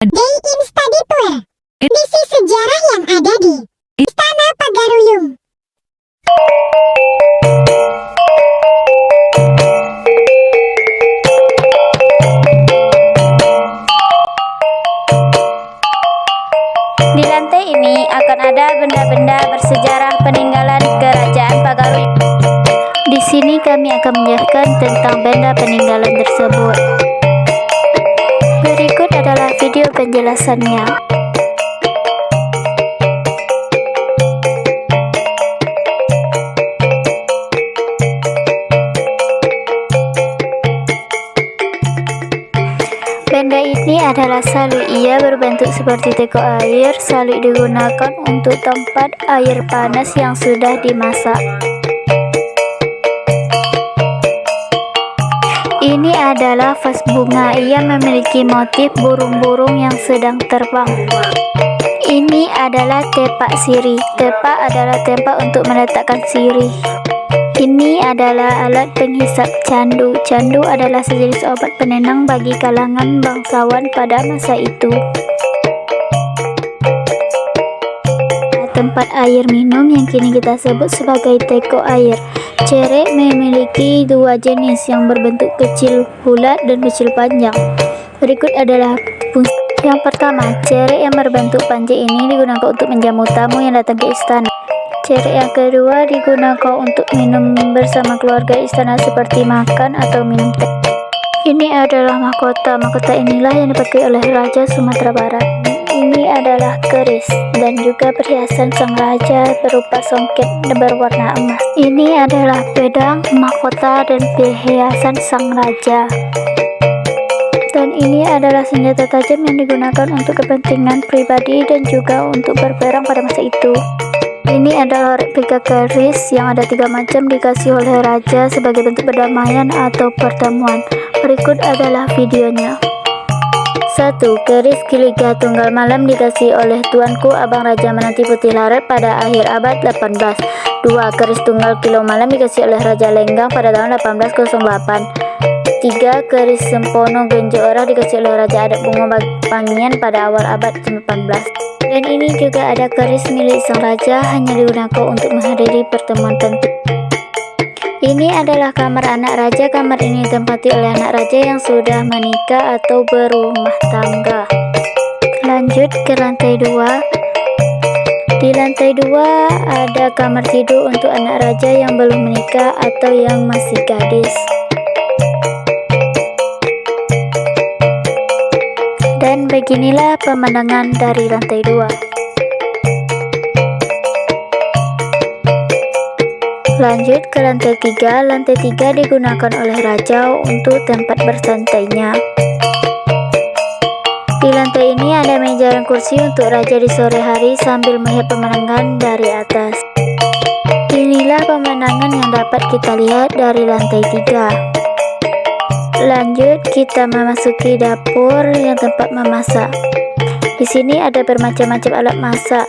Day in Study Tour. Misi sejarah yang ada di Istana Pagaruyung. Di lantai ini akan ada benda-benda bersejarah peninggalan Kerajaan Pagaruyung. Di sini kami akan menjelaskan tentang benda peninggalan tersebut. Berikut adalah video penjelasannya. Benda ini adalah salib. Ia berbentuk seperti teko air. Salib digunakan untuk tempat air panas yang sudah dimasak. Ini adalah vas bunga. Ia memiliki motif burung-burung yang sedang terbang. Ini adalah tepak sirih. Tepak adalah tempat untuk meletakkan sirih. Ini adalah alat penghisap candu. Candu adalah sejenis obat penenang bagi kalangan bangsawan pada masa itu. Tempat air minum yang kini kita sebut sebagai teko air. Cerek memiliki dua jenis yang berbentuk kecil bulat dan kecil panjang. Berikut adalah fungsi. Yang pertama, cerek yang berbentuk panjang ini digunakan untuk menjamu tamu yang datang ke istana. Cerek yang kedua digunakan untuk minum bersama keluarga istana seperti makan atau minum teh. Ini adalah mahkota. Mahkota inilah yang dipakai oleh Raja Sumatera Barat. Ini adalah keris dan juga perhiasan sang raja berupa songket berwarna emas. Ini adalah pedang, mahkota, dan perhiasan sang raja. Dan ini adalah senjata tajam yang digunakan untuk kepentingan pribadi dan juga untuk berperang pada masa itu. Ini adalah replika keris yang ada 3 macam dikasih oleh raja sebagai bentuk perdamaian atau pertemuan. Berikut adalah videonya. 1. Keris Kiliga Tunggal Malam dikasih oleh tuanku Abang Raja Menanti Putih Larat pada akhir abad 18. 2. Keris Tunggal Kilo Malam dikasih oleh Raja Lenggang pada tahun 1808. 3. Keris Sempono Genjo Orah dikasih oleh Raja Adat Bungo Pangian pada awal abad 18. Dan ini juga ada keris milik sang raja, hanya digunakan untuk menghadiri pertemuan penting. Ini adalah kamar anak raja. Kamar ini ditempati oleh anak raja yang sudah menikah atau berumah tangga. Lanjut ke lantai 2. Di lantai 2 ada kamar tidur untuk anak raja yang belum menikah atau yang masih gadis. Dan beginilah pemandangan dari lantai 2. Lanjut ke lantai 3. Lantai 3 digunakan oleh raja untuk tempat bersantainya. Di lantai ini ada meja dan kursi untuk raja di sore hari sambil melihat pemandangan dari atas. Inilah pemandangan yang dapat kita lihat dari lantai 3. Lanjut kita memasuki dapur yang tempat memasak. Di sini ada bermacam-macam alat masak.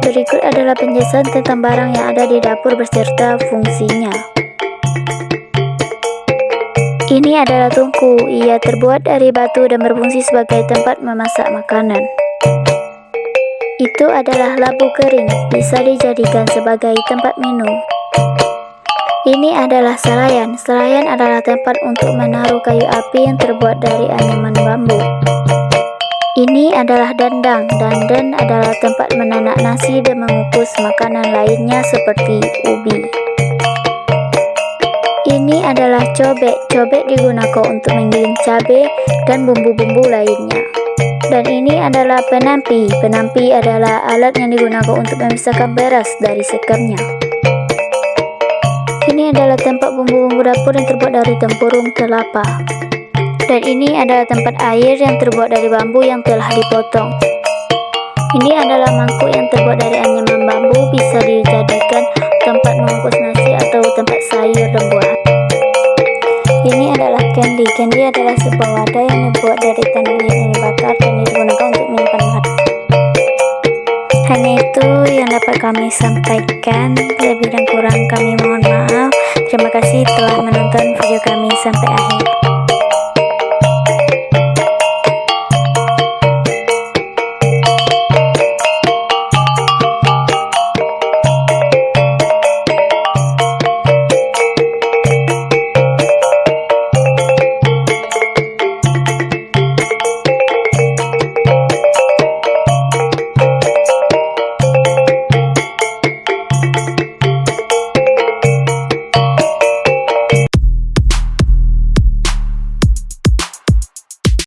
Berikut adalah penjelasan tentang barang yang ada di dapur beserta fungsinya. Ini adalah tungku. Ia terbuat dari batu dan berfungsi sebagai tempat memasak makanan. Itu adalah labu kering. Bisa dijadikan sebagai tempat minum. Ini adalah selayan. Selayan adalah tempat untuk menaruh kayu api yang terbuat dari anyaman bambu. Ini adalah dandang. Dandan adalah tempat menanak nasi dan mengukus makanan lainnya seperti ubi. Ini adalah cobek. Cobek digunakan untuk menggiling cabai dan bumbu-bumbu lainnya. Dan ini adalah penampi. Penampi adalah alat yang digunakan untuk memisahkan beras dari sekamnya. Ini adalah tempat bumbu-bumbu dapur yang terbuat dari tempurung kelapa. Dan ini adalah tempat air yang terbuat dari bambu yang telah dipotong. Ini adalah mangkuk yang terbuat dari anyaman bambu, bisa dijadikan tempat mengukus nasi atau tempat sayur dan buah. Ini adalah kendi. Kendi adalah sebuah wadah yang dibuat dari tanah liat yang dibakar dan digunakan untuk menyimpan makanan. Hanya itu yang dapat kami sampaikan. Lebih dan kurang kami mohon maaf. Terima kasih telah menonton video kami sampai akhir.